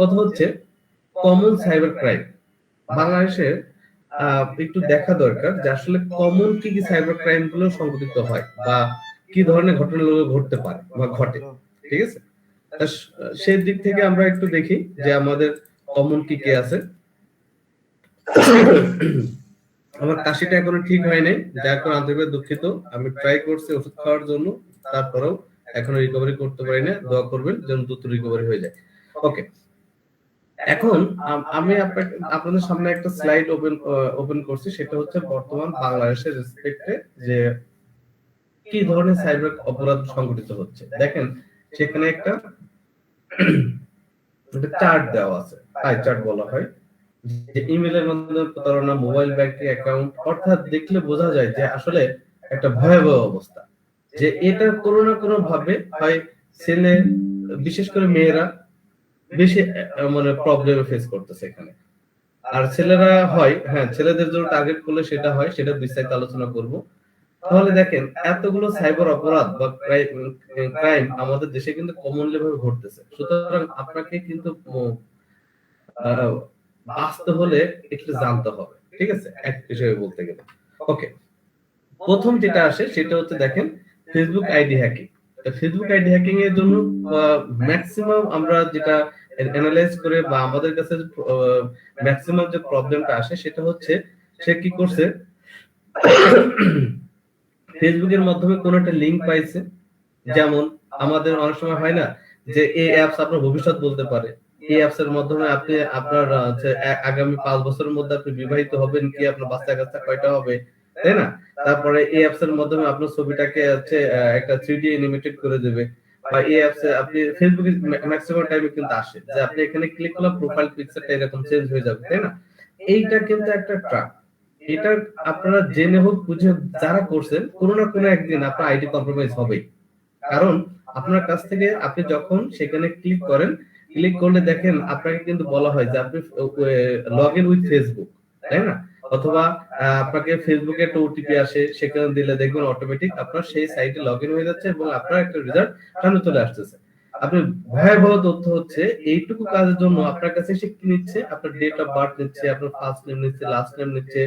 কথা হচ্ছে common cyber crime. বাংলাদেশে একটু দেখা দরকার যে আসলে কমন কি কি সাইবার ক্রাইম গুলো সংঘটিত হয় বা কি ধরনের ঘটনাগুলো ঘটতে পারে বা ঘটে, ঠিক আছে? সেই দিক থেকে আমরা একটু দেখি যে আমাদের কমন কি কি আছে। আমার কাশিটা এখনো ঠিক হয় নাই, যার কারণে আন্তরিকভাবে দুঃখিত। আমি ট্রাই করছি ওষুধ খাওয়ার জন্য, তারপরেও এখনো রিকভারি করতে পারি না। দোয়া করবেন যেন দ্রুত রিকভারি হয়ে যায়। ওকে, এখন আমি আপনাদের সামনে একটা স্লাইড ওপেন করছি, সেটা হচ্ছে বর্তমান বাংলাদেশের রেসপেক্টে যে কি ধরনের সাইবার অপরাধ সংঘটিত হচ্ছে। দেখেন সেখানে একটা চার্ট দেওয়া আছে, পাই চার্ট বলা হয়, যে ইমেলের মাধ্যমে প্রতারণা, মোবাইল ব্যাংকিং অ্যাকাউন্ট, অর্থাৎ দেখলে বোঝা যায় যে আসলে একটা ভয়াবহ অবস্থা, যে এটা কোনো না কোনো ভাবে হয় ছেলে, বিশেষ করে মেয়েরা বেশি মানে প্রবলেম ফেস করতেছে এখানে। আর ছেলেরা হয়, হ্যাঁ ছেলেদের জন্য টার্গেট করলে সেটা হয়, সেটা বিস্তারিত আলোচনা করব। তাহলে দেখেন এতগুলো সাইবার অপরাধ বা ক্রাইম আমাদের দেশে কিন্তু কমনলি ভাবে ঘটতেছে। সুতরাং আপনাকে কিন্তু বাঁচতে হলে একটু জানতে হবে, ঠিক আছে, এক হিসেবে বলতে গেলে। ওকে, প্রথম যেটা আসে সেটা হচ্ছে দেখেন Facebook ID hacking. Facebook ID hacking এর জন্য ম্যাক্সিমাম আমরা যেটা অ্যানালাইজ করে বা আমাদের কাছে ম্যাক্সিমাম যে প্রবলেমটা আসে সেটা হচ্ছে সে কি করছে, ফেসবুকের মাধ্যমে কোন একটা লিংক পাইছে। যেমন আমাদের অনেক সময় হয় না যে এই অ্যাপস আপনার ভবিষ্যৎ বলতে পারে, এই অ্যাপস এর মাধ্যমে আপনি আপনার আগামী 5 বছরের মধ্যে আপনি বিবাহিত হবেন কি, আপনার বাচ্চা কাচ্চা কয়টা হবে, তাই না? তারপরে এই অ্যাপস এর মাধ্যমে আপনার ছবিটাকে হচ্ছে একটা 3D অ্যানিমেটেড করে দেবে। বা এই অ্যাপস এ আপনি ফেসবুকে ম্যাক্সিমাম টাইমে কিন্তু আসে যে আপনি এখানে ক্লিক করলে প্রোফাইল পিকচারটা এরকম চেঞ্জ হয়ে যাবে, তাই না? এইটা কিন্তু একটা ট্র্যাপ। এটা আপনারা জেনে হোক বুঝে হোক যারা করছেন, কোনো না কোনো একদিন আপনার আইডি কম্প্রোমাইজ হবেই। কারণ আপনার কাছ থেকে আপনি যখন সেখানে ক্লিক করেন, ক্লিক করলে দেখেন আপনাকে কিন্তু বলা হয় যে আপনি লগ ইন উইথ ফেসবুক, তাই না? অথবা আপনাকে ফেসবুকে একটা ওটিপি আসে, সেখানে দিলে দেখবেন অটোমেটিক আপনার সেই সাইটে লগ ইন হয়ে যাচ্ছে এবং আপনার একটা রেজাল্ট সামনে চলে আসতেছে। আপনি ভয়াবহ তথ্য হচ্ছে এইটুকু কাজের জন্য আপনার কাছে সে কি নিচ্ছে, আপনার ডেট অফ বার্থ নিচ্ছে, আপনার ফার্স্ট নেম নিচ্ছে, লাস্ট নেম নিচ্ছে,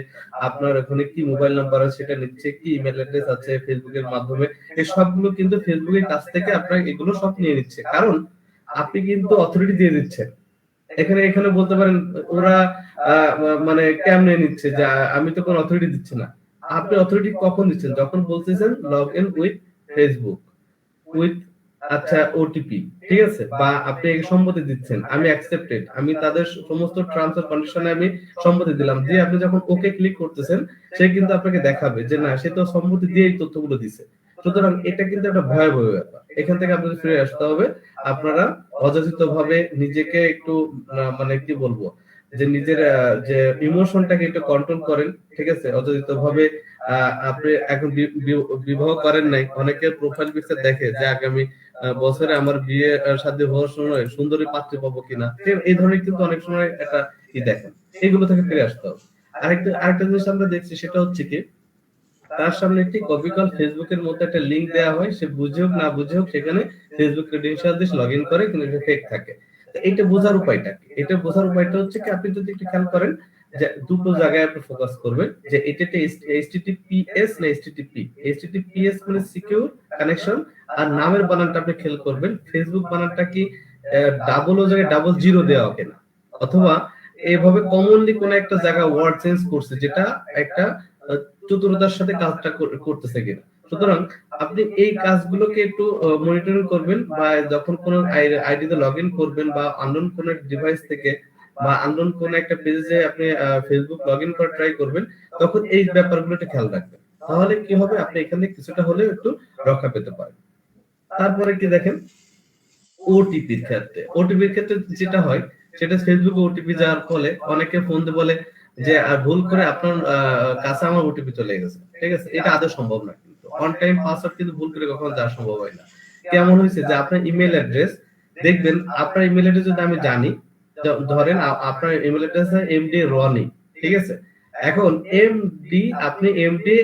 আপনার ওখানে কি মোবাইল নাম্বার আছে সেটা নিচ্ছে, কি ইমেল অ্যাড্রেস আছে ফেসবুকের মাধ্যমে, এই সবগুলো কিন্তু ফেসবুকের কাছ থেকে আপনার এগুলো সব নিয়ে নিচ্ছে। কারণ আপনি কিন্তু অথরিটি দিয়ে দিচ্ছেন। এখানে এখানে বলতে পারেন ওরা মানে কেমনে নিচ্ছে যে আমি তো কোনো অথরিটি দিচ্ছি না। আপনি অথরিটি কখন দিচ্ছেন? যখন বলতেছেন log in with Facebook with আচ্ছা ওটিপি, ঠিক আছে, বা আপনি সম্মতি দিচ্ছেন আমি অ্যাকসেপ্টেড, আমি তাদের সমস্ত টার্মস এন্ড কন্ডিশনে আমি সম্মতি দিলাম, দিয়ে আপনি যখন ওকে ক্লিক করতেছেন সে কিন্তু আপনাকে দেখাবে যে না সে তো সম্মতি দিয়ে এই তথ্যগুলো দিছে। সুতরাং এটা কিন্তু একটা ভয়াবহ ব্যাপার। এখান থেকে আপনাদের ফিরে আসতে হবে। আপনারা অযাচিত ভাবে নিজেকে একটু মানে কি বলবো যে নিজের যে ইমোশনটাকে একটু কন্ট্রোল করেন, ঠিক আছে? অযাচিত ভাবে আপনি এখন বিবাহ করেন নাই, অনেকে প্রোফাইল পিকচার দেখে যে আগামী বছরে আমার বিয়ে শাদী হওয়ার সময় সুন্দরী পাত্রী পাবো কিনা, এই ধরনের কিন্তু অনেক সময় একটা কি দেখেন। এগুলো থেকে ফিরে আসতে হবে। আরেকটা জিনিস আমরা দেখছি সেটা হচ্ছে কি, তার সামনে একটি কপি কল ফেসবুকের মধ্যে একটা লিংক দেওয়া হয়, সে বুঝে হোক না বুঝে হোক সেখানে ফেসবুক ক্রেডেনশিয়াল দিয়ে লগইন করে, কিন্তু এটা ফেক থাকে। তো এটা বোঝার উপায়টা কি? এটা বোঝার উপায়টা হচ্ছে কি, আপনি যদি একটু খেয়াল করেন যে দুটো জায়গায় আপনি ফোকাস করবেন যে এটা এইচটিটিপিএস না এইচটিটিপি। এইচটিটিপিএস মানে সিকিউর কানেকশন, আর নামের বানানটা আপনি খেয়াল করবেন ফেসবুক বানানটা কি ডাবল ও জায়গায় ডাবল জিরো দেওয়া কিনা, অথবা এইভাবে কমনলি কোন একটা জায়গা ওয়ার্ড চেঞ্জ করছে যেটা একটা চতুরতার সাথে কাজটা করতেছে কিনা। সুতরাং আপনি এই কাজগুলোকে একটু মনিটরিং করবেন, বা যখন কোন আইডিতে লগ ইন করবেন বা আননোন কোন ডিভাইস থেকে বা আননোন কোন একটা পেজে আপনি ফেসবুক লগ ইন করে ট্রাই করবেন, তখন এই ব্যাপারগুলো একটু খেয়াল রাখবেন। তাহলে কি হবে, আপনি এখান থেকে কিছুটা হলেও একটু রক্ষা পেতে পারেন। তারপরে কি দেখেন, ওটিপির ক্ষেত্রে যেটা হয় সেটা ফেসবুকে ওটিপি যাওয়ার ফলে অনেকে ফোন দিয়ে বলে যে ভুল করে আপনার কাছে আমার ওটিপি চলে গেছে, ঠিক আছে? এটা আদৌ সম্ভব না, কিন্তু অন টাইম পাসওয়ার্ড কিন্তু ভুল করে কখনো দেওয়া সম্ভব হয় না। কেমন হয়েছে যে আপনার ইমেল অ্যাড্রেস, দেখবেন আপনার ইমেল অ্যাড্রেস যদি আমি জানি, ধরেন আপনার ইমেল অ্যাড্রেস এমডি রনি, ঠিক আছে? এখন এমডি আপনি এমডি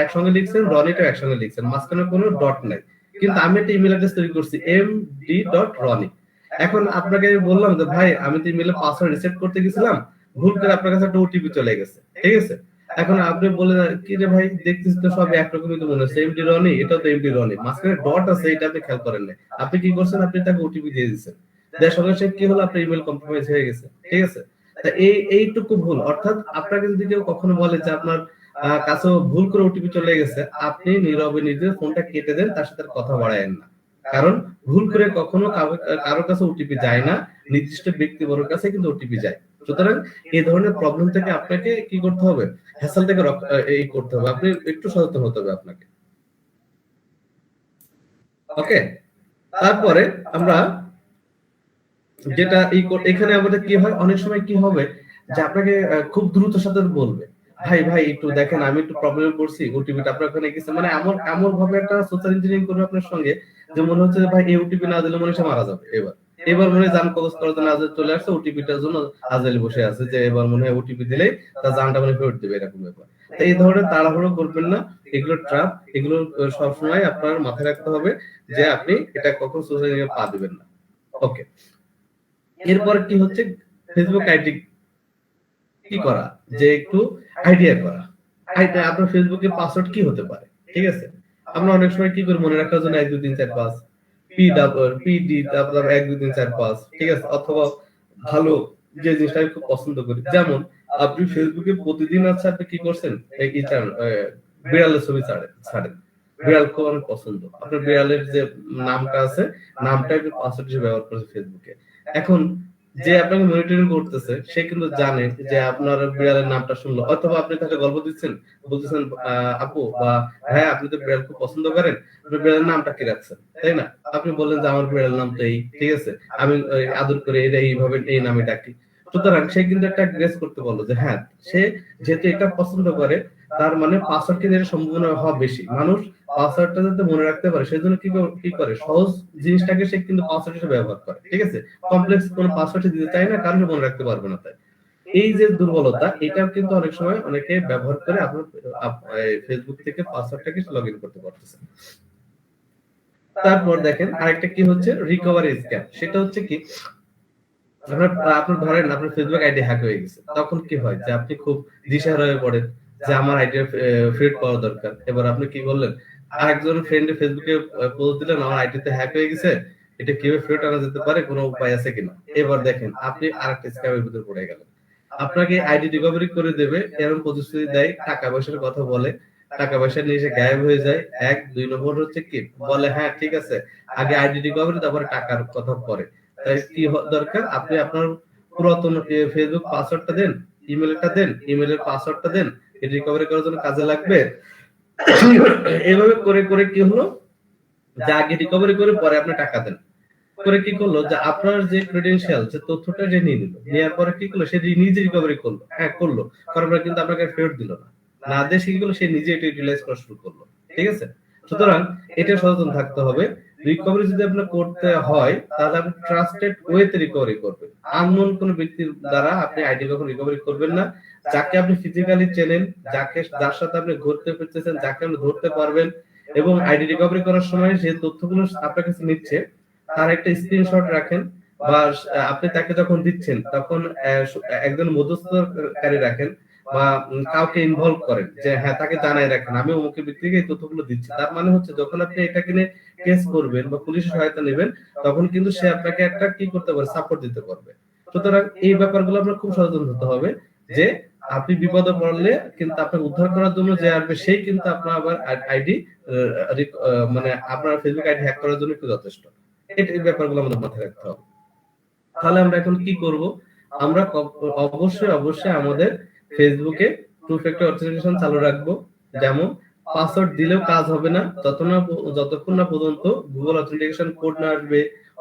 একসঙ্গে লিখছেন, রনিটা একসঙ্গে লিখছেন, মাঝখানে কোনো ডট নাই, কিন্তু আমি একটা ইমেল অ্যাড্রেস তৈরি করছি md.roni। এখন আপনাকে বললাম যে ভাই আমি তো ইমেলে পাসওয়ার্ড রিসেট করতে গেছিলাম, ভুল করে আপনার কাছে একটা ওটিপি চলে গেছে, ঠিক আছে? এখন আপনি বলেন কি রে ভাই দেখতেছি তো সব একরকমই তো মনে হচ্ছে, এমডি রনি, এটাও তো এমডি রনি, মাঝখানে ডট আছে এটা আপনি খেয়াল করেন না। আপনি কি করছেন, আপনি তাকে ওটিপি দিয়ে দিচ্ছেন, দেওয়ার সঙ্গে সঙ্গে কি হলো, আপনার ইমেল কম্প্রোমাইজ হয়ে গেছে, ঠিক আছে? তা এইটুকু ভুল, অর্থাৎ আপনাকে যদি কেউ কখনো বলে যে আপনার কাছে ভুল করে ওটিপি চলে গেছে, আপনি নীরবে নিজে ফোনটা কেটে দেন, তার সাথে কথা বাড়ায়েন না। কারণ ভুল করে কখনো কারো কাছে ওটিপি যায় না, নির্দিষ্ট ব্যক্তিবর্গের কাছে কিন্তু ওটিপি যায়। সুতরাং এই ধরনের প্রবলেম থেকে আপনাকে কি করতে হবে, হ্যাসেল থেকে এই করতে হবে, আপনি একটু সচেতন হতে হবে আপনাকে। ওকে, তারপরে আমরা যেটা এখানে আমাদের কি হয়, অনেক সময় কি হবে যে আপনাকে খুব দ্রুত সাথে বলবে ভাই ভাই একটু দেখেন আমি একটু প্রবলেমে পড়ছি, ওটিপিটা আপনার ওখানে গেছে, মানে এমন এমন ভাবে একটা সোশ্যাল ইঞ্জিনিয়ারিং করবে আপনার সঙ্গে যে মনে হচ্ছে যে ভাই এই ওটিপি না দিলে মনে হচ্ছে মারা যাবে। এবার মনে হয় জান কবজ করার জন্য আজ চলে আসছে, ওটিপিটার জন্য আজালি বসে আছে যে এবার মনে হয় ওটিপি দিলেই তার জানটা মানে ফেরত দেবে, এরকম ব্যাপার। তো এই ধরনের তাড়াহুড়ো করবেন না, এগুলো ট্র্যাপ, এগুলো সবসময় আপনার মাথায় রাখতে হবে যে আপনি এটা কখন সোশ্যাল মিডিয়ায় পা দিবেন না। ওকে, এরপর কি হচ্ছে, ফেসবুক আইডি কি করা, যে একটু আইডিয়া করা, আপনার ফেসবুকের পাসওয়ার্ড কি হতে পারে, ঠিক আছে? আমরা অনেক সময় কি করি, মনে রাখার জন্য 1 2 3 4 5 পিডি, তারপর 1 2 3 4 5, ঠিক আছে? অথবা ভালো যে জিনিসটা আমি খুব পছন্দ করি, যেমন আপনি ফেসবুকে প্রতিদিন আছে আপনি কি করছেন, এই বিড়ালের ছবি ছাড়েন, বিড়াল খুব আমার পছন্দ, আপনার বিড়ালের যে নামটা আছে, নামটা একটু পাসওয়ার্ড হিসেবে ব্যবহার করেছে ফেসবুকে। এখন যে আপনাকে মনিটরিং করতেছে সে কিন্তু জানে যে আপনার বিড়ালের নামটা শুনলো, অথবা আপনি তাকে গল্প দিচ্ছেন, বলতেছেন আপু বা ভাই আপনি তো বিড়াল খুব পছন্দ করেন, আপনার বিড়ালের নামটা কি রাখছেন, তাই না? আপনি বললেন যে আমার বিড়ালের নাম তো এই, ঠিক আছে, আমি আদর করে এটা এইভাবে এই নামে ডাকি। সুতরাং সে কিন্তু একটা গেস করতে বললো যে হ্যাঁ, সে যেহেতু এটা পছন্দ করে, তার মানে পাসওয়ার্ড কি সম্ভাবনা হওয়া বেশি, মানুষ পাসওয়ার্ডটা যাতে মনে রাখতে পারে সেজন্য কি করে, সহজ জিনিসটাকে সে কিন্তু পাসওয়ার্ড হিসেবে ব্যবহার করে, ঠিক আছে? কমপ্লেক্স কোন পাসওয়ার্ড দিতে চায় না, কারণ মনে রাখতে পারবে না তাই। এই যে দুর্বলতা, এটাও কিন্তু অনেক সময় অনেকে ব্যবহার করে আপনার ফেসবুক থেকে পাসওয়ার্ডটাকে লগইন করতে পারতেছে। তারপর দেখেন আরেকটা কি হচ্ছে, রিকভারি স্ক্যাম। সেটা হচ্ছে কি, আপনার ধরেন আপনার ফেসবুক আইডি হ্যাক হয়ে গেছে, তখন কি হয় যে আপনি খুব দিশেহারা হয়ে পড়েন যে আমার আইডি ফেরত পাওয়া দরকার। এবার আপনি কি করলেন, আরেকজন ফ্রেন্ডে ফেসবুকে পোস্ট দিলেন আমার আইডিতে হ্যাক হয়ে গেছে, এটা কিভাবে ফেরত আনা যেতে পারে, কোনো উপায় আছে কিনা। এবার দেখেন আপনি আরেকটা স্ক্যামের ভিতরে পড়ে গেলেন। আপনাকে আইডি রিকভারি করে দেবে এরকম প্রতিশ্রুতি দেয়, টাকা পয়সার কথা বলে, টাকা পয়সা নিয়ে এসে গায়েব হয়ে যায়। 1 2 নম্বর হচ্ছে কি, বলে হ্যাঁ ঠিক আছে আগে আইডি রিকভারি, তারপরে টাকার কথা পরে। তাই কি দরকার, আপনি আপনার পুরাতন ফেসবুক পাসওয়ার্ডটা দেন, ইমেলটা দেন, ইমেলের পাসওয়ার্ডটা দেন, এটা রিকভারি করার জন্য কাজে লাগবে। এভাবে করে করে কি হলো, যে আগে রিকভারি করে পরে আপনি টাকা দেন, করে কি করলো যে আপনার যে ক্রেডেনশিয়াল, যে তথ্যটা যে নিয়ে নিল, নেওয়ার পরে কি করলো, সে নিজে রিকভারি করলো, হ্যাঁ করলো, করার পরে কিন্তু আপনাকে ফেরত দিল না, না দিয়ে কি করলো, সে নিজে এটা ইউটিলাইজ করা শুরু করলো, ঠিক আছে? সুতরাং এটা সচেতন থাকতে হবে। রিকভারি যদি আপনার করতে হয় তাহলে আপনি ট্রাস্টেড ওয়েতে রিকভারি করবেন, আননোন কোন ব্যক্তির দ্বারা আপনি আইডি কখন রিকভারি করবেন না। যাকে আপনি ফিজিক্যালি চেনেন, যার সাথে আপনি ঘুরতে ফিরতেছেন, যাকে আপনি ধরতে পারবেন, এবং আইডি রিকভারি করার সময় যে তথ্যগুলো আপনার কাছে নিচ্ছে তার একটা স্ক্রিনশট রাখেন, বা আপনি তাকে যখন দিচ্ছেন তখন একজন মধ্যস্থতাকারী রাখেন, বা কাউকে ইনভলভ করেন, যে হ্যাঁ তাকে জানাই রাখেন আমি অমুকের ব্যক্তিকে এই তথ্যগুলো দিচ্ছি। তার মানে হচ্ছে যখন আপনি এটাকে নিয়ে কেস করবেন বা পুলিশের সহায়তা নেবেন, তখন কিন্তু সে আপনাকে একটা কি করতে পারে, সাপোর্ট দিতে পারবে। সুতরাং এই ব্যাপারগুলো আপনার খুব সচেতন হতে হবে, যে আপনি বিপদে পড়লে কিন্তু আপনাকে উদ্ধার করার জন্য যে আসবে সেই কিন্তু আপনার আবার আইডি মানে আপনার ফেসবুক আইডি হ্যাক করার জন্য একটু যথেষ্ট। এই ব্যাপারগুলো আমাদের মাথায় রাখতে হবে। তাহলে আমরা এখন কি করব, আমরা অবশ্যই আমাদের ফেসবুকে টু ফ্যাক্টর অথেন্টিকেশন চালু রাখবো। যেমন পাসওয়ার্ড দিলেও কাজ হবে না যতক্ষণ না পর্যন্ত গুগল অথেন্টিকেশন কোড না আসবে,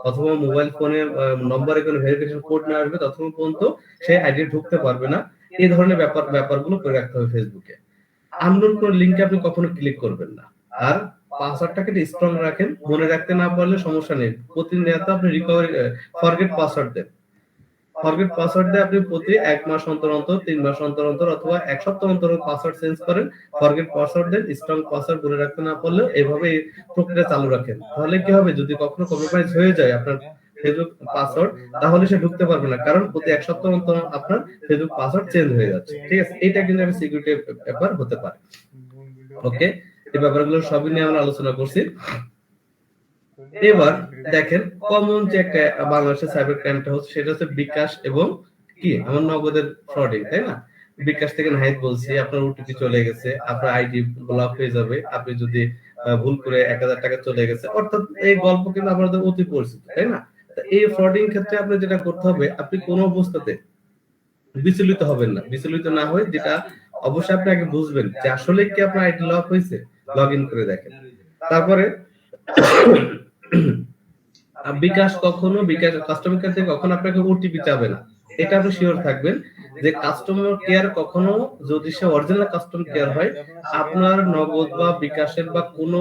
অথবা মোবাইল ফোনে নম্বরে কোনো ভেরিফিকেশন কোড না আসবে, ততক্ষণ পর্যন্ত সেই আইডি ঢুকতে পারবে না। এই ধরনের ব্যাপারগুলো করে রাখতে হবে ফেসবুকে। আননোন কোন লিংকে আপনি কখনো ক্লিক করবেন না। আর পাসওয়ার্ডটাকে স্ট্রং রাখেন, মনে রাখতে না পারলে সমস্যা নেই, প্রতিনিয়ত আপনি রিকভারি ফরগেট পাসওয়ার্ড দেন। ফরগেট পাসওয়ার্ড দিয়ে আপনি প্রতি 1 মাস অন্তর অন্তর, 3 মাস অন্তর অন্তর, অথবা 1 সপ্তাহ অন্তর পাসওয়ার্ড চেঞ্জ করেন, ফরগেট পাসওয়ার্ড দেন, স্ট্রং পাসওয়ার্ড মনে রাখতে না পারলে এভাবে এই প্রক্রিয়া চালু রাখেন। তাহলে কি হবে, যদি কখনো কম্প্রোমাইজ হয়ে যায় আপনার ফেসবুক পাসওয়ার্ড, তাহলে সে ঢুকতে পারবে না, কারণ প্রতি এক সপ্তাহ অন্তর আপনার ফেসবুক পাসওয়ার্ড চেঞ্জ হয়ে যাচ্ছে। ঠিক আছে, এটা কিন্তু একটা সিকিউরিটি ব্যাপার হতে পারে। ওকে, এই ব্যাপারগুলো সবই নিয়ে আমরা আলোচনা করছি। এবার দেখেন কমন যে একটা বাংলাদেশের সাইবার ক্রাইমটা হচ্ছে, সেটা হচ্ছে বিকাশ এবং কি আমার নগদের ফ্রডিং, তাই না? বিকাশ থেকে নাহিদ বলছি, আপনার ওটিপি চলে গেছে, আপনার আইডি ব্লক হয়ে যাবে, আপনি যদি ভুল করে 1000 টাকা চলে গেছে, অর্থাৎ এই গল্প কিন্তু আমাদের অতি পরিচিত, তাই না? এই ফ্রডিং ক্ষেত্রে আপনি যেটা করতে হবে, আপনি কোনো অবস্থাতে বিচলিত হবেন না। বিচলিত না হয়ে যেটা অবশ্যই আপনি আগে বুঝবেন যে আসলে কি আপনার আইডি লক হয়েছে, লগ ইন করে দেখেন। তারপরে বিকাশ কাস্টমার কেয়ার থেকে কখনো আপনাকে ওটিপি চাবে না, এটা আপনি শিওর থাকবেন যে কাস্টমার কেয়ার কখনো, যদি সে অরিজিনাল কাস্টমার কেয়ার হয়, আপনার নগদ বা বিকাশের বা কোনো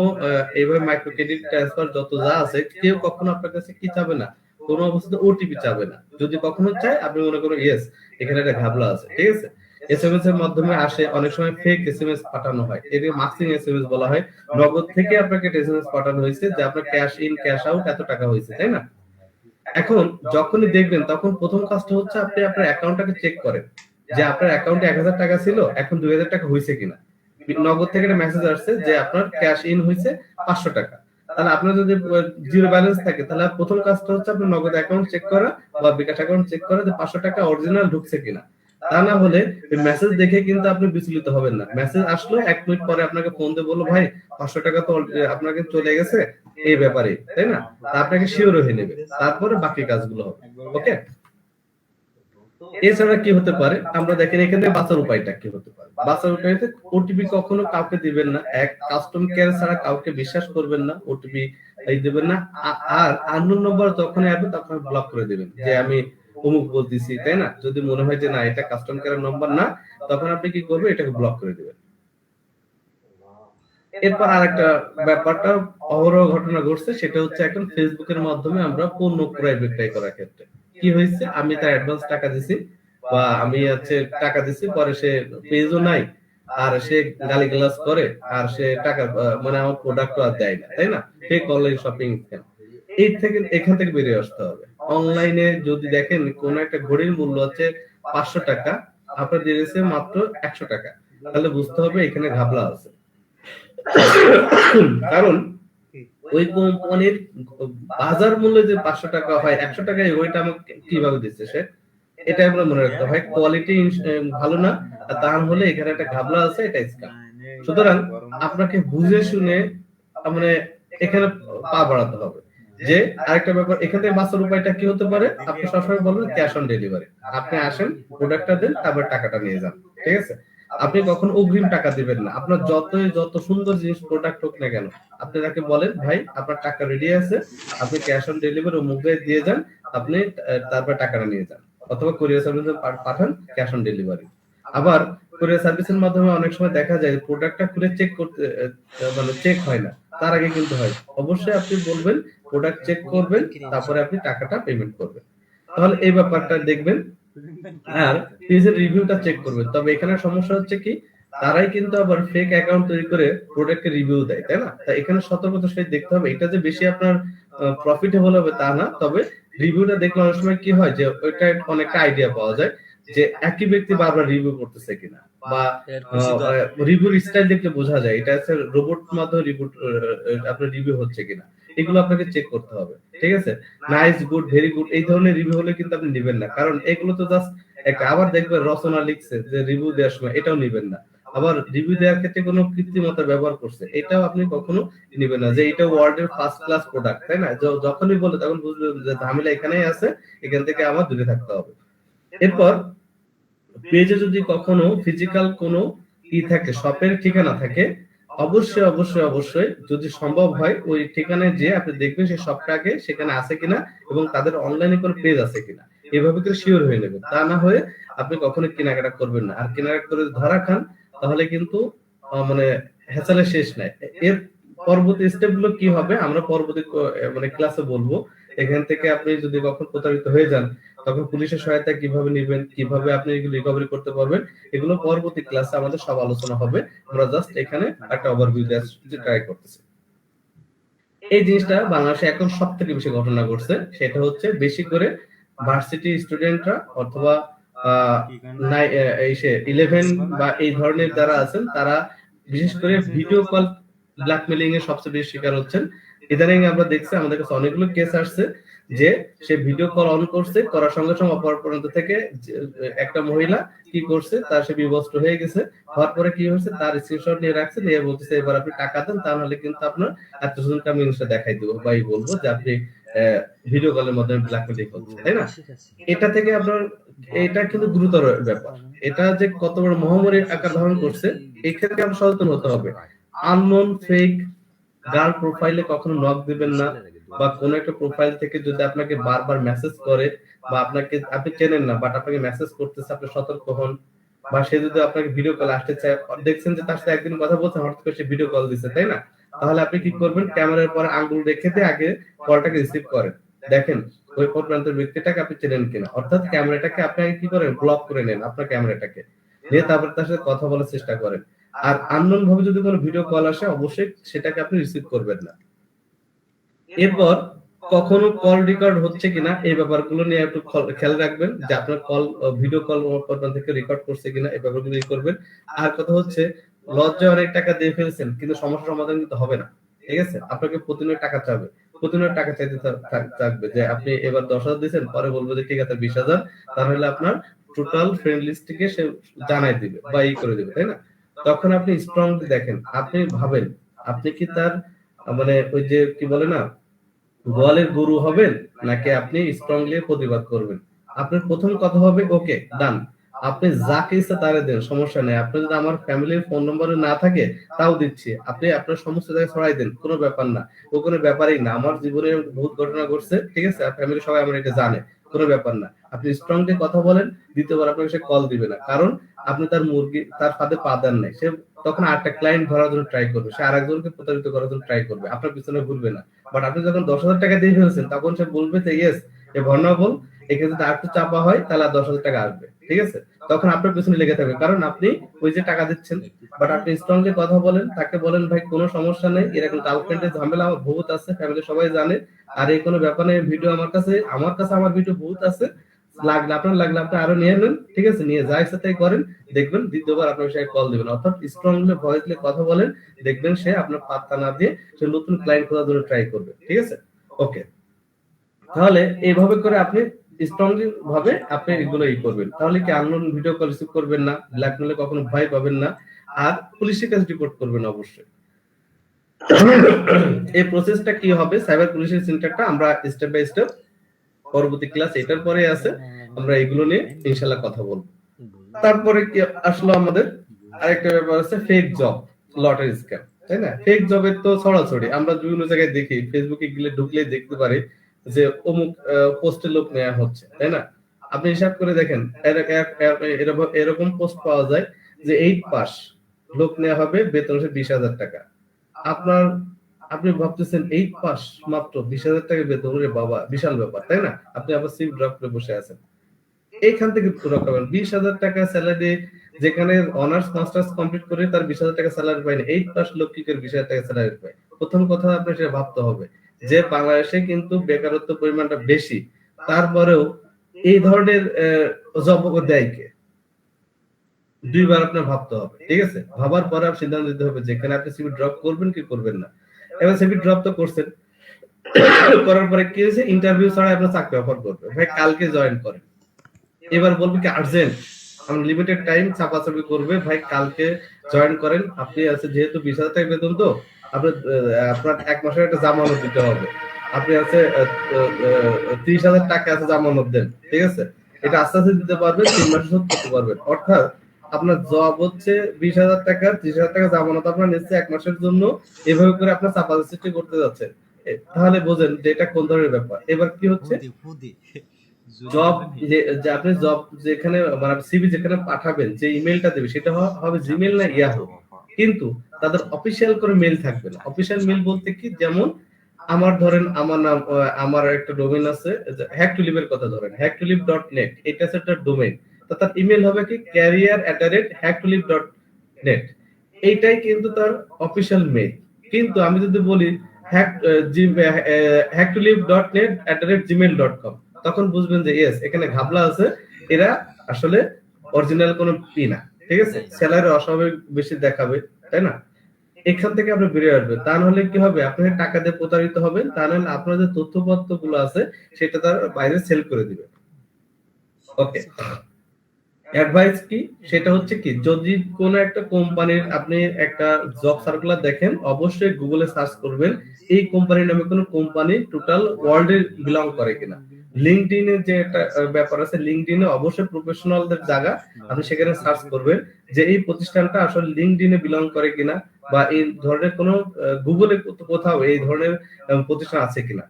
এইভাবে মাইক্রো ক্রেডিট ট্রান্সফার যত যা আছে, কেউ কখনো আপনার কাছে কি চাবে না, কোনো অবস্থাতে ওটিপি চাবে না। যদি কখনো চায়, আপনি মনে করুন ইয়েস, এখানে একটা ঘাবলা আছে, ঠিক আছে। এসএমএস এর মাধ্যমে আসে, অনেক সময় ফেক এসএমএস পাঠানো হয়, এটাকে মাস্কিং এসএমএস বলা হয়। নগদ থেকে আপনাকে এসএমএস পাঠানো হয়েছে যে আপনার ক্যাশ ইন ক্যাশ আউট এত টাকা হয়েছে, তাই না? এখন যখনই দেখবেন, তখন প্রথম কাজটা হচ্ছে আপনি আপনার অ্যাকাউন্টটাকে চেক করেন যে আপনার অ্যাকাউন্টে 1000 টাকা ছিল, এখন 2000 টাকা হয়েছে কিনা। নগদ থেকে একটা মেসেজ আসছে যে আপনার ক্যাশ ইন হয়েছে 500 টাকা। তাহলে আপনার যদি জিরো ব্যালেন্স থাকে, তাহলে প্রথম কাজটা হচ্ছে আপনার নগদ অ্যাকাউন্ট চেক করা বা বিকাশ অ্যাকাউন্ট চেক করা যে 500 টাকা অরিজিনাল ঢুকছে কিনা। তা না হলে মেসেজ দেখে কিন্তু আপনি বিচলিত হবেন না। মেসেজ আসলো 1 মিনিট পরে আপনাকে ফোন দিয়ে বললো ভাই 500 টাকা তো আপনাকে চলে গেছে, এই ব্যাপারে, তাই না? তা আপনাকে শিওর হয়ে নেবে, তারপরে বাকি কাজগুলো হবে। ওকে, এছাড়া কি হতে পারে আমরা দেখেন, এখানে বাঁচার উপায়টা কি হতে পারে। বাঁচার উপায়তে ওটিপি কখনো কাউকে দিবেন না, এক কাস্টমার কেয়ার ছাড়া কাউকে বিশ্বাস করবেন না, ওটিপি দিবেন না। আর আননোন নম্বর যখন আসবে তখন ব্লক করে দিবেন যে আমি অমুক বলতেছি, তাই না? যদি মনে হয় যে না এটা কাস্টমার কেয়ার নম্বর না, তখন আপনি কি করবেন, এটাকে ব্লক করে দিবেন। এরপর আরেকটা ব্যাপারটা অহরহ ঘটনা ঘটছে, সেটা হচ্ছে এখন ফেসবুকের মাধ্যমে আমরা পণ্য ক্রয় বিক্রয় করার ক্ষেত্রে কি হয়েছে, আমি তার অ্যাডভান্স টাকা দিছি বা আমি হচ্ছে টাকা দিছি, পরে সে পেজও নাই, আর সে গালিগালাজ করে, আর সে টাকা মানে আমার প্রোডাক্ট আর দেয় না, তাই না? Fake online shopping. এখান থেকে বেরিয়ে আসতে হবে। অনলাইনে যদি দেখেন কোন একটা ঘড়ির মূল্য হচ্ছে 500 টাকা, আপনার দিয়েছে মাত্র 100 টাকা, তাহলে বুঝতে হবে এখানে ঘাপলা আছে। কারণ ওই কোম্পানির বাজার মূল্য যে 500 টাকা হয়, 100 টাকায় ওইটা আমাকে কিভাবে দিচ্ছে সে, এটা আমরা মনে রাখতে হয়। কোয়ালিটি ভালো না, তা হলে এখানে একটা ঘাবলা আছে, এটা স্ক্যাম। সুতরাং আপনাকে বুঝে শুনে মানে এখানে পা বাড়াতে হবে। যে আরেকটা ব্যাপার, এখান থেকে বাঁচার উপায়টা কি হতে পারে, আপনি সবসময় বলবেন ক্যাশ অন ডেলিভারি। আপনি আসেন, প্রোডাক্টটা দেন, তারপর টাকাটা নিয়ে যান, ঠিক আছে? আপনি কখন অগ্রিম টাকা দিবেন না। আপনার যত সুন্দর জিনিস প্রোডাক্ট হোক না কেন, আপনি তাকে বলেন ভাই আপনার টাকা রেডি আছে, আপনি ক্যাশ অন ডেলিভারি মুদ্রায় দিয়ে যান, আপনি তারপর টাকাটা নিয়ে যান, অথবা কুরিয়ার সার্ভিসে পাঠান ক্যাশ অন ডেলিভারি। আবার কুরিয়ার সার্ভিসের মাধ্যমে অনেক সময় দেখা যায় প্রোডাক্টটা খুলে চেক করতে মানে চেক হয় না, তার আগে কিন্তু হয়। অবশ্যই আপনি বলবেন প্রোডাক্ট চেক করবেন, তারপরে আপনি টাকাটা পেমেন্ট করবেন, তাহলে এই ব্যাপারটা দেখবেন। আর পেজের রিভিউটা চেক করবেন। তবে এখানে সমস্যা হচ্ছে কি, তারাই কিন্তু আবার ফেক অ্যাকাউন্ট তৈরি করে প্রোডাক্টের রিভিউ দেয়, তাই না? তাই এখানে সতর্কতার সাথে দেখতে হবে। এটা যে বেশি আপনার প্রফিটেবল হবে তা না, তবে রিভিউটা দেখলে অনেক সময় কি হয় যে ওইটা অনেকটা আইডিয়া পাওয়া যায় যে একই ব্যক্তি বারবার রিভিউ করতেছে কিনা, বা রিভিউর স্টাইল দেখলে বোঝা যায় এটা হচ্ছে রোবট মাধ্যমে রিভিউ, আপনার রিভিউ হচ্ছে কিনা, এগুলো আপনাকে চেক করতে হবে, ঠিক আছে? নাইস, গুড, ভেরি গুড এই ধরনের রিভিউ হলে কিন্তু আপনি নেবেন না, কারণ এগুলো তো জাস্ট একটা। আবার দেখবেন রচনা লিখছে যে রিভিউ দেওয়ার সময়, এটাও নেবেন না। আবার রিভিউ দেওয়ার ক্ষেত্রে কোনো কৃত্রিমতা ব্যবহার করছে, এটাও আপনি কখনো নেবেন না, যে এটা ওয়ার্ল্ডের ফার্স্ট ক্লাস প্রোডাক্ট, তাই না? যখনই বলে তখন বুঝবেন যে ঝামেলা এখানেই আছে, এখান থেকে আমার দূরে থাকতে হবে। এরপর পেজে যদি কখনো ফিজিক্যাল কোনো কি থাকে, শপের ঠিকানা থাকে, অবশ্যই অবশ্যই অবশ্যই যদি সম্ভব হয় ওই ঠিকানায় যে আপনি দেখবেন সেই শপটাকে সেখানে আছে কিনা এবং তাদের অনলাইনে কোনো পেজ আছে কিনা, এভাবে করে শিওর হয়ে নেবেন। তা না হয়ে আপনি কখনো কেনাকাটা করবেন না। আর কেনাকাটা করে ধরা খান, তাহলে কিন্তু মানে হেসালের শেষ নাই। এর পরবর্তী স্টেপ গুলো কি হবে আমরা পরবর্তী মানে ক্লাসে বলবো। এখান থেকে আপনি যদি কখন প্রতারিত হয়ে যান, তখন পুলিশের সহায়তা কিভাবে নেবেন, কিভাবে আপনি এগুলো রিকভারি করতে পারবেন, এগুলো পরবর্তী ক্লাসে আমাদের সব আলোচনা হবে। আমরা জাস্ট এখানে একটা ওভারভিউ দেওয়ার ট্রাই করতেছি। এই জিনিসটা বাংলাদেশে এখন সব থেকে বেশি ঘটনা ঘটছে, সেটা হচ্ছে বেশি করে ভার্সিটি স্টুডেন্টরা অথবা এই 11 বা এই ধরনের যারা আছেন তারা বিশেষ করে ভিডিও কল ব্ল্যাকমেলিং এর সবচেয়ে বেশি শিকার হচ্ছেন। ইদানিং আমরা দেখছি আমাদের কাছে অনেকগুলো কেস আসছে যে সে ভিডিও কল অন করছে, করার সঙ্গে সঙ্গে অপর প্রান্ত থেকে একটা মহিলা কি করছে, তার সে বিভস্ত হয়ে গেছে। হওয়ার পরে কি হয়েছে, তার স্ক্রিনশট নিয়ে রাখছে, নিয়ে বলতেছে এবার আপনি টাকা দেন, তাহলে কিন্তু আপনার এতজনকে আমি জিনিসটা দেখাই দেবো বা বলবো যে আপনি ভিডিও কলের মাধ্যমে ব্ল্যাকমেলিং করছেন, তাই না? এটা থেকে আপনার, এটা কিন্তু গুরুতর ব্যাপার। এটা যে কত বড় মহামারীর আকার ধারণ করছে, এই ক্ষেত্রে আমরা সচেতন হতে হবে। আননোন ফেক গার্ল প্রোফাইলে কখনো নক দিবেন না, বা কোন একটা প্রোফাইল থেকে যদি আপনাকে বারবার মেসেজ করে, বা আপনাকে আপনি চেনেন না বাট আপনাকে মেসেজ করতেছে, আপনি সতর্ক হন। বা সে যদি আপনাকে ভিডিও কল আসতে চায়, দেখছেন যে তার সাথে একদিন কথা বলছেন, হঠাৎ করে সে ভিডিও কল দিচ্ছে, তাই না? তাহলে আপনি কি করবেন, ক্যামেরার পরে আঙ্গুল রেখে দিয়ে আগে কলটাকে রিসিভ করেন, দেখেন ওই প্রান্তের ব্যক্তিটাকে আপনি চেনেন কিনা। অর্থাৎ ক্যামেরাটাকে আপনি আগে কি করেন, ব্লক করে নেন আপনার ক্যামেরাটাকে, নিয়ে তারপর তার সাথে কথা বলার চেষ্টা করেন। আর আননোন ভাবে যদি কোনো ভিডিও কল আসে, অবশ্যই সেটাকে আপনি রিসিভ করবেন না। এরপর কখনো কল রেকর্ড হচ্ছে কিনা এই ব্যাপারগুলো নিয়ে একটু খেয়াল রাখবেন, যে আপনার কল ভিডিও কল থেকে রেকর্ড করছে কিনা এই ব্যাপারগুলো করবেন। আর কথা হচ্ছে, লজ্জায় অনেক টাকা দিয়ে ফেলছেন কিন্তু সমস্যা সমাধান কিন্তু হবে না, ঠিক আছে? আপনাকে প্রতিনিয়ত টাকা চাবে, প্রতিনিয়ত টাকা চাইতে থাকবে, যে আপনি এবার 10,000 দিয়েছেন, পরে বলবো যে ঠিক আছে 20,000, তাহলে আপনার টোটাল ফ্রেন্ড লিস্টকে সে জানাই দিবে বা করে দিবে, তাই না? তখন আপনি স্ট্রংলি দেখেন, আপনি ভাবেন আপনি কি তার মানে ওই যে কি বলে না, গোয়ালের গরু হবেন, নাকি আপনি স্ট্রংলি প্রতিবাদ করবেন। আপনার প্রথম কথা হবে ওকে ডান, আপনি যাকে ইচ্ছা তারে দেন, সমস্যা নেই। আপনি যদি আমার ফ্যামিলির ফোন নম্বরে না থাকে তাও দিচ্ছি, আপনি আপনার সমস্ত জায়গায় ছড়াই দেন, কোনো ব্যাপার না, ও কোনো ব্যাপারই না। আমার জীবনে বহুত ঘটনা ঘটছে, ঠিক আছে, আর ফ্যামিলি সবাই আমার এটা জানে, কোনো ব্যাপার না। আপনি স্ট্রংলি কথা বলেন, দ্বিতীয়বার আপনাকে সে কল দিবে না, কারণ আপনি তার মুরগি তার ফাঁদে পা দেন নাই। সে তখন আরেকটা ক্লায়েন্ট ধরার জন্য ট্রাই করবে, সে আরেকজনকে প্রতারিত করার জন্য ট্রাই করবে, আপনার পিছনে ঘুরবে না। বাট আপনি যখন 10,000 টাকা দিয়ে ফেলছেন, তখন সে বলবে যে ইয়েস এ ভর্নাবল, এখানে যদি আরেকটু চাপা হয় তাহলে আর 10,000 টাকা আসবে, ঠিক আছে? তখন আপনার পিছনে লেগে থাকবে, কারণ আপনি ওই যে টাকা দিচ্ছেন। বাট আপনি স্ট্রংলি কথা বলেন, তাকে বলেন ভাই কোনো সমস্যা নেই, এরকম গার্লফ্রেন্ডের ঝামেলা আমার বহুত আছে, ফ্যামিলি সবাই জানে, আর এই কোনো ব্যাপার নেই, ভিডিও আমার ভিডিও বহুত আছে, লাগলে আপনি আরো নিয়ে নেন, ঠিক আছে? নিয়ে যা ইচ্ছা তাই করেন, দেখবেন দ্বিতীয়বার আপনার সে কল দিবেন। অর্থাৎ স্ট্রংলি ভয়েসলি কথা বলেন, দেখবেন সে আপনার পাত্তা না দিয়ে সে নতুন ক্লায়েন্ট খোঁজার জন্য ট্রাই করবে, ঠিক আছে? ওকে, তাহলে এইভাবে করে আপনি স্ট্রংলি ভাবে আপনি এগুলো করবেন, তাহলে কি আননোন ভিডিও কল রিসিভ করবেন না, ব্ল্যাকমেলে কখনো ভয় পাবেন না, আর পুলিশের কাছে রিপোর্ট করবেন অবশ্যই। এই প্রসেসটা কি হবে, সাইবার পুলিশের সেন্টারটা আমরা স্টেপ বাই স্টেপ পরবর্তী ক্লাস এটার পরে আছে, আমরা এগুলো নিয়ে ইনশাআল্লাহ কথা বলবো। তারপরে কি আসলো আমাদের আরেকটা ব্যাপার আছে, ফেক জব, লটারি স্ক্যাম, তাই না? ফেক জবের তো ছড়াছড়ি, আমরা বিভিন্ন জায়গায় দেখি, ফেসবুকে গেলে ঢুকলেই দেখতে পারি যে অমুক পোস্টে লোক নেওয়া হচ্ছে, তাই না? আপনি হিসাব করে দেখেন, এরকম পোস্ট পাওয়া যায় যে 8 পাস লোক নেওয়া হবে, বেতন হচ্ছে 20,000 টাকা। আপনার আপনি ভাবতেছেন 8 পাস মাত্র 20,000 টাকা বেতন, ওরে বাবা বিশাল ব্যাপার, তাই না? আপনি আবার সিভ ড্রপ করে বসে আছেন, এইখান থেকে রকাবেন 20,000 টাকা স্যালারি, যেখানে অনার্স মাস্টার্স কমপ্লিট করে তার 20,000 টাকা স্যালারি পায় না, 8 পাস লোক কি করে 20,000 টাকা স্যালারি পায়? প্রথম কথা আপনি সেটা ভাবতে হবে যে বাংলাদেশে কিন্তু বেকারত্ব পরিমাণটা বেশি, তারপরেও এই ধরনের জব দেয় কে? দুইবার আপনার ভাবতে হবে, ঠিক আছে? ভাবার পরে আপনি সিদ্ধান্ত নিতে হবে যেখানে আপনি সিভি ড্রপ করবেন কি করবেন না। এবার সিভি ড্রপ তো করছেন, করার পরে কি হয়েছে, ইন্টারভিউ ছাড়া আপনার চাকরি অফার করবে, ভাই কালকে জয়েন করেন। এবার বলবে কি আর্জেন্ট, আমরা লিমিটেড টাইম চাপাচাপি করবে, ভাই কালকে জয়েন করেন। আপনি আছে যেহেতু 20,000 টাকা বেতন, তো আপনার 1 মাসের একটা জামানত দিতে হবে। আপনি আছে 30,000 টাকা আছে জামানত দেন, ঠিক আছে? এটা আস্তে আস্তে দিতে পারবেন, 3 মাসে শোধ করতে পারবেন। অর্থাৎ আপনার জব হচ্ছে 20,000 টাকা, 30,000 টাকা জামানত আপনার নিচ্ছে 1 মাসের জন্য, এভাবে করে আপনার চাপাচাপি করতে যাচ্ছে। তাহলে বোঝেন যে এটা কোন ধরনের ব্যাপার। এবার কি হচ্ছে, জব যে আপনি জব যেখানে মানে সিভি যেখানে পাঠাবেন, যে ইমেলটা দেবে সেটা হবে জিমেল না ইয়াহু, কিন্তু তাদের অফিসিয়াল করে মেল থাকবে না। অফিসিয়াল মেল বলতে কি, যেমন আমার ধরেন আমার নাম, আমার একটা ডোমেইন আছে, হ্যাক টু লিভ এর কথা ধরেন, hackTolive.net, এটা হচ্ছে একটা ডোমেইন। তো তার ইমেল হবে কি career@hackTolive.net, এইটাই কিন্তু তার অফিসিয়াল মেল। কিন্তু আমি যদি বলি hacktolive.net@gmail.com, তখন বুঝবেন যে ইয়েস এখানে ঘাবলা আছে, এরা আসলে অরিজিনাল কোনো পি না, ঠিক আছে, স্যালারি অস্বাভাবিক বেশি দেখাবে, তাই না? এখান থেকে আপনি বেরিয়ে আসবেন। তা নাহলে কি হবে, আপনি টাকা দিয়ে প্রতারিত হবেন, তা নাহলে আপনার যে তথ্যপত্র গুলো আছে সেটা তার বাইরে সেল করে দিবে। ওকে, অ্যাডভাইস কি, সেটা হচ্ছে কি, যদি কোন একটা কোম্পানির আপনি একটা জব সার্কুলার দেখেন, অবশ্যই গুগলে সার্চ করবেন এই কোম্পানি নামে কোন কোম্পানি টোটাল ওয়ার্ল্ডে বিলং করে কিনা। লিঙ্কডইনে যে একটা ব্যাপার আছে, লিঙ্কডইনে অবশ্যই প্রফেশনালদের জায়গা, আপনি সেখানে সার্চ করবেন যে এই প্রতিষ্ঠানটা আসলে লিঙ্কডইনে বিলং করে কিনা, বা এই ধরনের কোনো গুগলে কোথাও এই ধরনের প্রতিষ্ঠান আছে কিনা।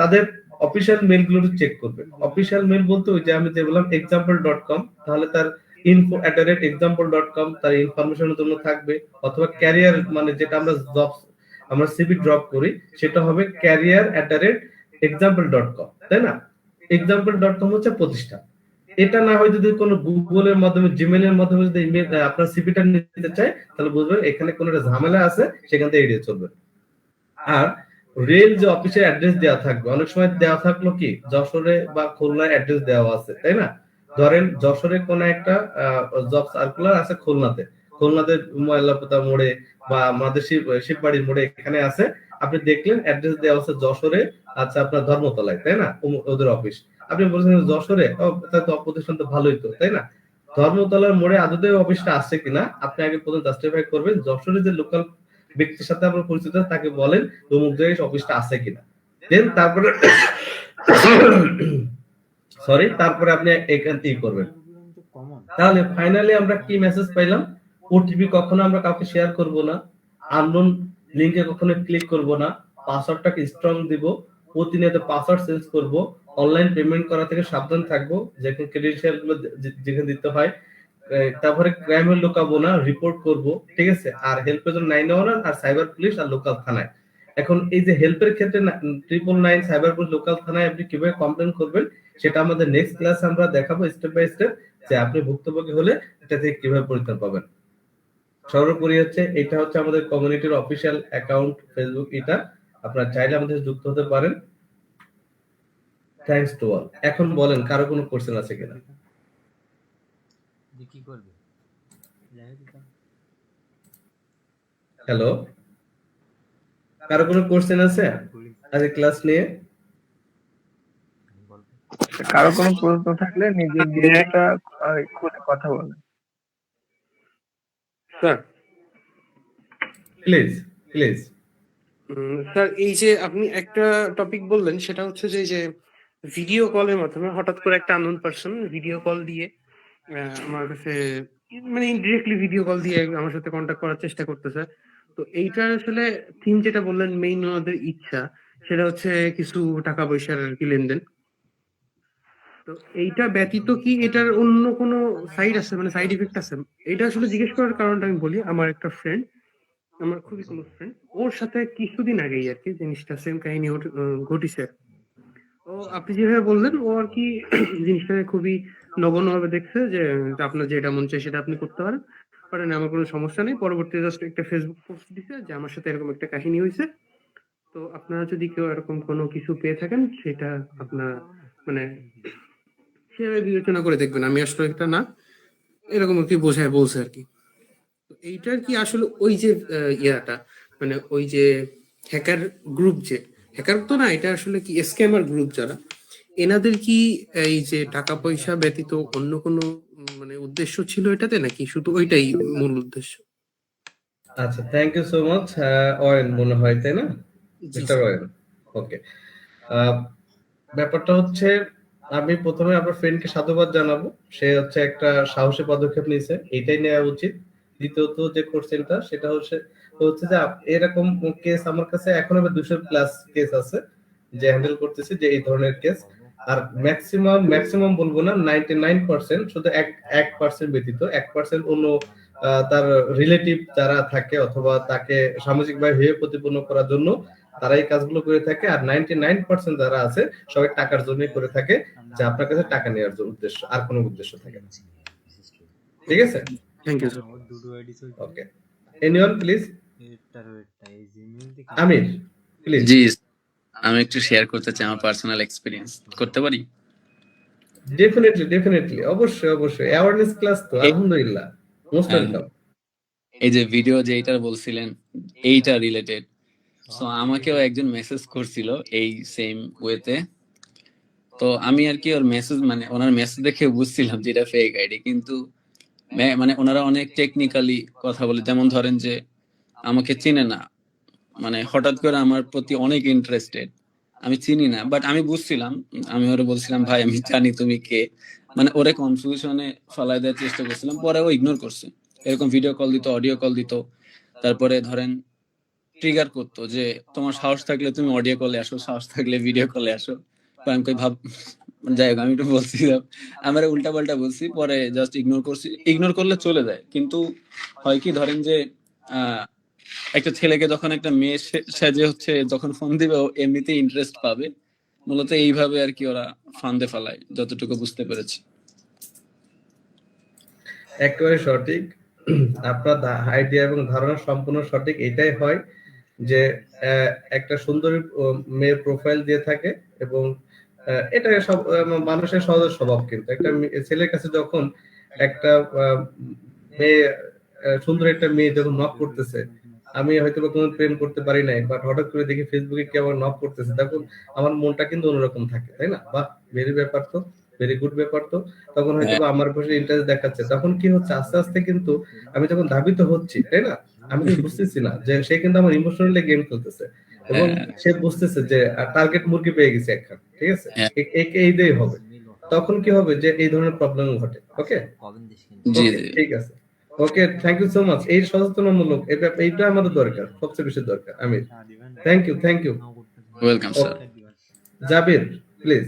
তাদের অফিশিয়াল মেল গুলো চেক করবেন। অফিশিয়াল মেল বলতে ওই যে আমি যে বললাম example.com, তাহলে তার info@example.com তার ইনফরমেশনের জন্য থাকবে, অথবা ক্যারিয়ার মানে যেটা আমরা জব আমরা সিভি ড্রপ করি সেটা হবে career@example.com, তাই না? example.com হচ্ছে প্রতিষ্ঠান। এটা না হয় যদি কোনো গুগলের মাধ্যমে, জিমেইলের মাধ্যমে যদি ইমেল আপনার সিভিটা নিতে চায়, তাহলে বুঝবেন এখানে কোনো একটা ঝামেলা আছে, সেখান থেকে এড়িয়ে চলবেন। আর রেল যে অফিসের অ্যাড্রেস দেওয়া থাকবে, অনেক সময় দেওয়া থাকলো কি যশোরে বা খুলনায় অ্যাড্রেস দেওয়া আছে, তাই না? ধরেন যশোরে কোন একটা জব সার্কুলার আছে খুলনাতে, খুলনাতে ময়লাপোতা মোড়ে বা আমাদের শিববাড়ির মোড়ে এখানে আছে, আপনি দেখলেন অ্যাড্রেস দেওয়া আছে যশোরে, আচ্ছা আপনার ধর্মতলায়, তাই না, ওদের অফিস। আপনি বলছেন যশোরে, তাই তো প্রতিষ্ঠান তো ভালোই তো, তাই না? ধর্মতলার মোড়ে আদতে অফিসটা আছে কিনা আপনি আগে প্রথম জাস্টিফাই করবেন। যশোরে যে লোকাল ব্যক্তির সাথে আপনার পরিচিত, তাকে বলেন অমুক জায়গায় অফিসটা আছে কিনা, দেন তারপরে সরি, তারপরে আপনি এখান থেকে করবেন। তাহলে ফাইনালি আমরা কি মেসেজ পাইলাম, ওটিপি কখনো আমরা কাউকে শেয়ার করব না, আননোন লিংকে কখনো ক্লিক করব না, পাসওয়ার্ডটাকে স্ট্রং দিব, প্রতিনিয়ত পাসওয়ার্ড চেঞ্জ করব, অনলাইন পেমেন্ট করা থেকে সাবধান থাকবো, যেখানে ক্রেডেনশিয়াল গুলো যেখানে দিতে হয়, তারপরে ক্রাইমে লুকাবো না, রিপোর্ট করব, ঠিক আছে। আর হেল্পের জন্য 911 আর সাইবার পুলিশ আর লোকাল থানায়। এখন এই যে হেল্পের ক্ষেত্রে 999 সাইবার পুলিশ লোকাল থানায় আপনি কিভাবে কমপ্লেন করবেন, সেটা আমাদের নেক্সট ক্লাসে আমরা দেখাবো স্টেপ বাই স্টেপ, যে আপনি ভুক্তভোগী হলে এটা থেকে কিভাবে পরিত্রাণ পাবেন। সর্বোপরি হচ্ছে এটা হচ্ছে আমাদের কমিউনিটির অফিসিয়াল অ্যাকাউন্ট ফেসবুক, এটা আপনারা চাইলে আমাদের যুক্ত হতে পারেন। Thanks to all. এখন বলেন কারো কোনো কোশ্চেন আছে কিনা? কি করবে? হ্যালো, কারো কোনো কোশ্চেন আছে আজকে ক্লাস নিয়ে? কারো কোনো প্রশ্ন থাকলে নিজের গ্রুপটা খুলে কথা বলেন স্যার। Please please. স্যার, এই যে আপনি একটা টপিক বললেন, সেটা হচ্ছে যে ভিডিও কলের মাধ্যমে হঠাৎ করে একটা আননোন পারসন ভিডিও কল দিয়ে আমার কাছে, মানে ইনডিরেক্টলি ভিডিও কল দিয়ে আমার সাথে কন্ট্যাক্ট করার চেষ্টা করতেছে। তো এইটা আসলে থিম যেটা বললেন, মেইন ওনাদের ইচ্ছা সেটা হচ্ছে কিছু টাকা পয়সার আর কি লেনদেন। তো এইটা ব্যতীত কি এটার অন্য কোনো সাইড আছে, মানে সাইড ইফেক্ট আছে? এটা আসলে জিজ্ঞেস করার কারণটা আমি বলি, আমার একটা ফ্রেন্ড, আমার খুবই ক্লোজ ফ্রেন্ড, ওর সাথে কিছুদিন আগেই আর কি জিনিসটা সেম কাহিনী ওর ঘটিছে। ও আপনি যেভাবে বললেন, ও আর কি জিনিসটাকে খুবই নগণ্য ভাবে দেখছে, যে আপনার যেটা মন চায় সেটা আপনি করতে পারেন, পারেন, আমার কোনো সমস্যা নেই। পরবর্তীতে জাস্ট একটা ফেসবুক পোস্ট দিছে যে আমার সাথে এরকম একটা কাহিনী হয়েছে, তো আপনারা যদি কেউ এরকম কোনো কিছু পেয়ে থাকেন সেটা আপনার মানে সেভাবে বিবেচনা করে দেখবেন। আমি আসলে একটা না এরকম আর কি বোঝায় বলছে আর কি। এইটার কি আসলে ওই যে ইয়াটা, মানে ওই যে হ্যাকার গ্রুপ, যে হ্যাকার তো না, এটা আসলে কি স্ক্যামার গ্রুপ যারা, এনাদের কি এই যে টাকা পয়সা ব্যতীত অন্য কোনো মানে উদ্দেশ্য ছিল এটাতে, নাকি শুধু ওইটাই মূল উদ্দেশ্য? আচ্ছা, থ্যাংক ইউ সো মাচ। অয়েন মনে হয়, তাই না, জি মিস্টার অয়েন? ওকে, ব্যাপারটা হচ্ছে আমি প্রথমে আপনার ফ্রেন্ডকে সাধুবাদ জানাবো, সে হচ্ছে একটা সাহসী পদক্ষেপ নিয়েছে, এটাই নেওয়া উচিত। দ্বিতীয়ত যে কোশ্চেনটা সেটা হচ্ছে যে এরকম কেস আমার কাছে এখনো 200 প্লাস কেস আছে যে হ্যান্ডেল করতেছি, যে এই ধরনের কেস। আর ম্যাক্সিমাম বলবো না, 99% শুধু 1% ব্যতীত 1% অন্য তার রিলেটিভ যারা থাকে অথবা তাকে সামাজিকভাবে হেয় প্রতিপন্ন করার জন্য তারা এই কাজগুলো করে থাকে। আর 99% যারা আছে সবাই টাকার জন্যই করে থাকে, যে আপনার কাছে টাকা নেওয়ার উদ্দেশ্য, আর কোনো উদ্দেশ্য থাকে না। ঠিক আছে, thank you sir. Okay, anyone please. এটার ওইটা এই জিমেইল থেকে আমির, প্লিজ। জি, আমি একটু শেয়ার করতে চাই আমার পার্সোনাল এক্সপেরিয়েন্স। করতে পারি? ডেফিনেটলি, অবশ্যই অ্যাওয়ারনেস ক্লাস তো আলহামদুলিল্লাহ, মোস্ট ওয়েলকাম। এই যে ভিডিও যেটা বলছিলেন এইটা রিলেটেড, সো আমাকেও একজন মেসেজ করছিল এই সেম ওয়েতে। তো আমি আর কি ওর মেসেজ মানে ওনার মেসেজ দেখে বুঝছিলাম যে এটা ফেক আইডি, কিন্তু মানে ওনারা অনেক টেকনিক্যালি কথা বলে, যেমন ধরেন যে আমাকে চিনে না, মানে হঠাৎ করে আমার প্রতি অনেক ইন্টারেস্টেড, আমি চিনি না, বাট আমি বুঝছিলাম। আমি ওরে বলছিলাম ভাই আমি জানি তুমি কে, মানে ওরে কনফিউশনে ফেলাই দেওয়ার চেষ্টা করছিলাম, পরে ও ইগনোর করছে। এরকম ভিডিও কল দিত, অডিও কল দিত, তারপরে ধরেন ট্রিগার করতো যে তোমার সাহস থাকলে তুমি অডিও কলে আসো, সাহস থাকলে ভিডিও কলে আসো। পরে আমি কই ভাব, যাই হোক আমি একটু বলছিলাম, আমরা উল্টা পাল্টা বলছি, পরে জাস্ট ইগনোর করছি। ইগনোর করলে চলে যায়, কিন্তু হয় কি ধরেন যে আহ একটা ছেলেকে যখন একটা মেয়ে সেজে হচ্ছে যখন ফোন দিবে, ও এমনিতেই ইন্টারেস্ট পাবে। মূলত এইভাবে আর কি ওরা ফান্দে ফেলায়, যতটুকু বুঝতে পেরেছি। একেবারে সঠিক। আপনার আইডিয়া এবং ধারণা সম্পূর্ণ সঠিক। এটাই হয় যে একটা সুন্দরী মেয়ের প্রোফাইল দিয়ে থাকে, এবং এটা সব মানুষের সহজ স্বভাব। কিন্তু একটা ছেলের কাছে যখন একটা মেয়ে, সুন্দর একটা মেয়ে যখন নক করতেছে, আমি হয়তো বা কোনো প্রেম করতে পারি নাই, বাট হঠাৎ করে দেখি ফেসবুকে কেউ আমার নক করতেছে, তখন আমার মনটা কিন্তু অন্যরকম থাকে, তাই না? বাহ, ভেরি ব্যাপার তো, ভেরি গুড ব্যাপার তো। তখন হয়তো বা আমার প্রতি ইন্টারেস্ট দেখাচ্ছে, তখন কি হচ্ছে আস্তে আস্তে কিন্তু আমি যখন ধাবিত হচ্ছি, তাই না, আমি কিন্তু বুঝতেছি না যে সে কিন্তু আমার ইমোশনালি গেম খেলতেছে, এবং সে বুঝতেছে যে টার্গেট মুরগি পেয়ে গেছে একখান, ঠিক আছে, এইটাই হবে। তখন কি হবে যে এই ধরনের প্রবলেম ঘটে। ওকে, জি ওকে, জি, ঠিক আছে। Okay, thank you so much. এই সচেতনমূলক এইটা আমাদের দরকার, সবচেয়ে বেশি দরকার। Amir, thank you. Welcome sir. Jabir, please.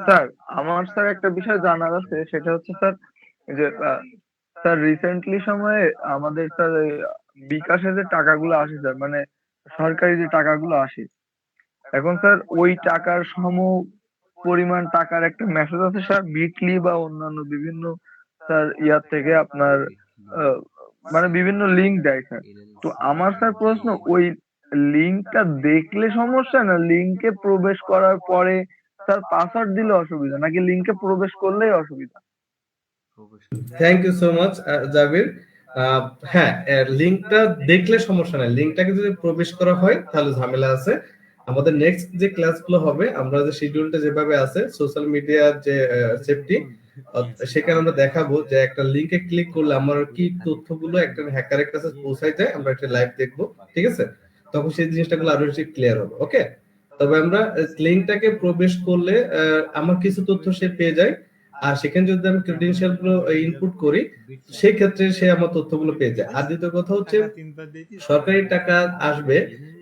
Sir আমার স্যার একটা বিষয় জানার আছে, সেটা হচ্ছে স্যার যে স্যার রিসেন্টলি সময়ে আমাদের স্যার বিকাশে যে টাকাগুলো আসে স্যার, মানে সরকারি যে টাকাগুলো আসে, এখন স্যার ওই টাকার পরিমাণ টাকার একটা মেসেজ আছে স্যার, বিটলি বা অন্যান্য বিভিন্ন স্যার ইয়ার থেকে আপনার আহ, মানে বিভিন্ন লিঙ্ক দেয় স্যার। তো আমার স্যার প্রশ্ন, ওই লিঙ্কটা দেখলে সমস্যা, না লিঙ্কে প্রবেশ করার পরে স্যার পাসওয়ার্ড দিলে অসুবিধা, নাকি লিঙ্কে প্রবেশ করলেই অসুবিধা? থ্যাংক ইউ সো মাচ জাবির। হ্যাঁ, লিংকটা দেখলে সমস্যা নাই, লিংকটাকে যদি প্রবেশ করা হয় তাহলে ঝামেলা আছে। আমাদের নেক্সট যে ক্লাসগুলো হবে, আমরা যে শিডিউলটা যেভাবে আছে সোশ্যাল মিডিয়ার যে সেফটি, সেখানে আমরা দেখাবো যে একটা লিংকে ক্লিক করলে আমার কি তথ্যগুলো একটা হ্যাকারের কাছে পৌঁছায় যায়, আমরা একটা লাইভ দেখবো, ঠিক আছে? তখন সেই জিনিসটাগুলো আরো বেশি ক্লিয়ার হবে। ওকে, তবে আমরা লিংকটাকে প্রবেশ করলে আমার কিছু তথ্য সে পেয়ে যায়, আর সেখানে যদি আমি ক্রেডেনশিয়াল গুলো ইনপুট করি, সেই ক্ষেত্রে সে আমার তথ্যগুলো পেয়ে যায়। আর দ্বিতীয় কথা হচ্ছে সরকারি টাকা আসবে,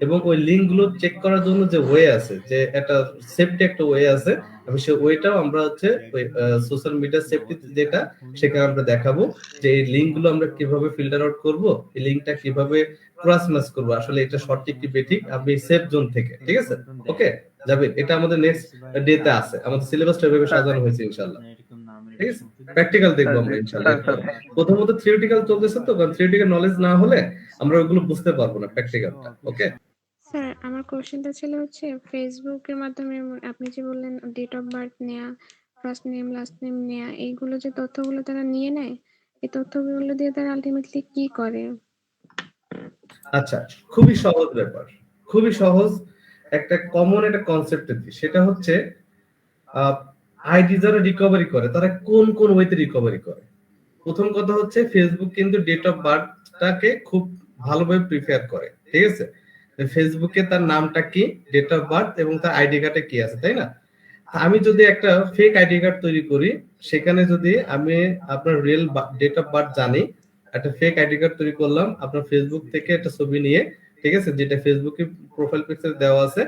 এবং ওই লিঙ্ক গুলো চেক করার জন্য যে ওয়ে আছে, যে একটা সেফটি একটা ওয়ে আছে, আমি সেই ওয়েটাও আমরা হচ্ছে ওই সোশ্যাল মিডিয়া সেফটি যেটা, সেখানে আমরা দেখাবো যে এই লিঙ্ক গুলো আমরা কিভাবে ফিল্টার আউট করব, এই লিঙ্কটা কিভাবে ক্রস ম্যাচ করবো, আসলে এটা সঠিক কি বেঠিক, আমি সেফ জোন থেকে, ঠিক আছে? ওকে যাবে, এটা আমাদের নেক্সট ডেতে আছে, আমাদের সিলেবাসটা এভাবে সাজানো হয়েছে ইনশাআল্লাহ, ঠিক আছে? প্র্যাকটিক্যাল দেখবো আমরা ইনশাআল্লাহ। প্রথমত থিওরিটিক্যাল চলতেছে তো, কারণ থিওরিটিক্যাল নলেজ না হলে আমরা ওগুলো বুঝতে পারবো না প্র্যাকটিক্যালটা। ওকে, স্যার আমার কোশ্চেনটা ছিল হচ্ছে ফেসবুকের মাধ্যমে আপনি যে বললেন ডেট অফ বার্থ নেয়া, ফার্স্ট নেম লাস্ট নেম নেয়া, এইগুলো যে তথ্যগুলো তারা নিয়ে নেয়, এই তথ্যগুলো দিয়ে তারা আলটিমেটলি কি করে? আচ্ছা, খুবই সহজ ব্যাপার, খুবই সহজ। একটা কমন একটা কনসেপ্ট দিই, সেটা হচ্ছে আইডি যারা রিকভারি করে তারা কোন কোন ওয়েতে রিকভারি করে। প্রথম কথা হচ্ছে ফেসবুক কিন্তু ডেট অফ বার্থটাকে খুব ভালোভাবে প্রিফার করে, ঠিক আছে? ফেসবুকে তার নামটা কি, ডেট অফ বার্থ এবং তার আইডি কার্ডে কি আছে, তাই না? আমি যদি একটা ফেক আইডি কার্ড তৈরি করি, সেখানে যদি আমি আপনার রিয়েল ডেট অফ বার্থ জানি, একটা ফেক আইডি কার্ড তৈরি করলাম আপনার ফেসবুক থেকে একটা ছবি নিয়ে, ঠিক আছে, যেটা ফেসবুকে প্রোফাইল পিকচার দেওয়া আছে,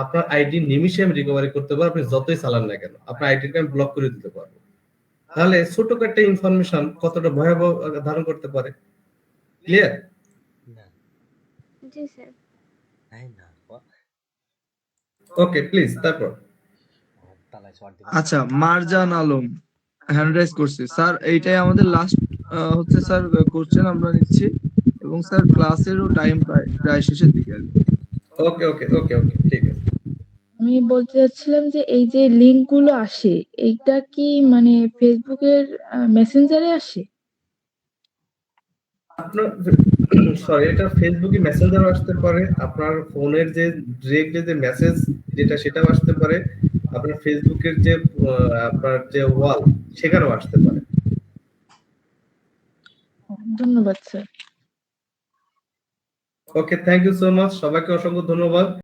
আপনার আইডি নিমিশে আমি রিকভারি করতে পারবো। আপনি যতই চালান না কেন, আপনার আইডিকে আমি ব্লক করে দিতে পারবো। তাহলে ছোটখাটো একটা ইনফরমেশন কতটা ভয়াবহ ধারণ করতে পারে। Clear? G sir. Okay, please তারপর। আচ্ছা, মারজান আলম হ্যান্ড রাইজ করছে স্যার, এইটাই আমাদের লাস্ট হচ্ছে স্যার কোশ্চেন আমরা নিচ্ছি এবং স্যার ক্লাসেরও টাইম প্রায় শেষের দিকে আর কি। ওকে ওকে ওকে ওকে ঠিক আছে। আমি বলতে চাচ্ছিলাম যে এই যে লিংক গুলো আসে, এইটা কি মানে ফেসবুকের মেসেঞ্জারে আসে? আপনার সরি, এটা ফেসবুকে মেসেঞ্জার আসতে পারে, আপনার ফোনের যে ডিরেক্টলি যে মেসেজ যেটা সেটাও আসতে পারে, আপনার ফেসবুকের যে আপনার যে ওয়াল সেখানেও আসতে পারে। ধন্যবাদ স্যার। Okay, thank you so much, সবাইকে অসংখ্য ধন্যবাদ।